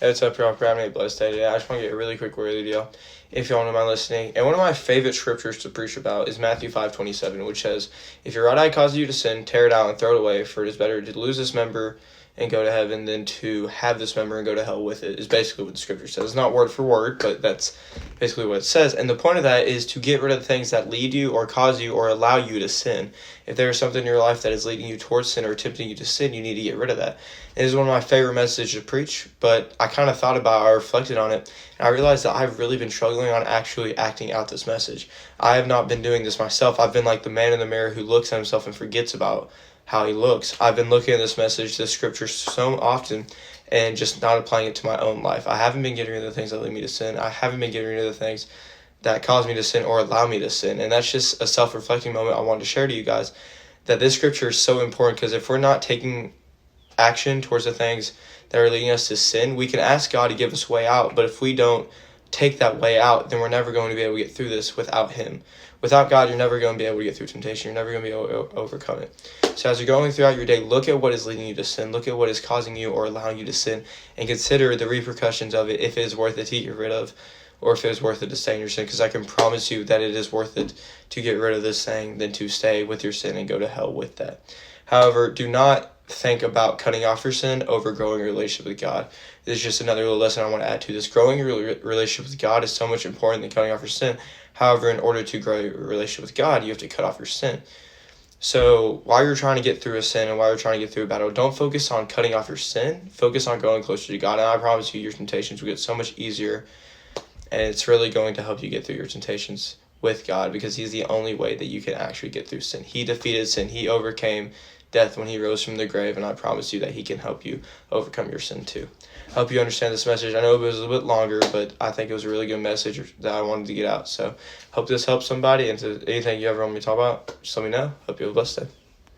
Hey, what's up, y'all? Having a blessed day today. I just want to get a really quick word of you, if y'all don't mind listening. And one of my favorite scriptures to preach about is Matthew 5:27, which says, "If your right eye causes you to sin, tear it out and throw it away, for it is better to lose this member and go to heaven than to have this member and go to hell with it," is basically what the scripture says. It's not word for word, but that's basically what it says. And the point of that is to get rid of the things that lead you or cause you or allow you to sin. If there is something in your life that is leading you towards sin or tempting you to sin, you need to get rid of that. It is one of my favorite messages to preach, but I kind of thought about it, I reflected on it, and I realized that I've really been struggling on actually acting out this message. I have not been doing this myself. I've been like the man in the mirror who looks at himself and forgets about how he looks. I've been looking at this message, this scripture, so often and just not applying it to my own life. I haven't been getting rid of the things that lead me to sin. I haven't been getting rid of the things that cause me to sin or allow me to sin. And that's just a self-reflecting moment I wanted to share to you guys, that this scripture is so important, because if we're not taking action towards the things that are leading us to sin, we can ask God to give us a way out, but if we don't take that way out, then we're never going to be able to get through this without Him. Without God, you're never going to be able to get through temptation. You're never going to be able to overcome it. So as you're going throughout your day, look at what is leading you to sin. Look at what is causing you or allowing you to sin, and consider the repercussions of it, if it is worth it to get rid of, or if it is worth it to stay in your sin. Because I can promise you that it is worth it to get rid of this thing than to stay with your sin and go to hell with that. However, do not think about cutting off your sin over growing your relationship with God. This is just another little lesson I want to add to this. Growing your relationship with God is so much important than cutting off your sin. However, in order to grow your relationship with God, you have to cut off your sin. So while you're trying to get through a sin and while you're trying to get through a battle, don't focus on cutting off your sin. Focus on growing closer to God. And I promise you, your temptations will get so much easier. And it's really going to help you get through your temptations with God, because He's the only way that you can actually get through sin. He defeated sin. He overcame death when He rose from the grave, and I promise you that He can help you overcome your sin too. I hope you understand this message. I know it was a little bit longer, but I think it was a really good message that I wanted to get out. So hope this helps somebody, and to anything you ever want me to talk about, just let me know. Hope you have a blessed day.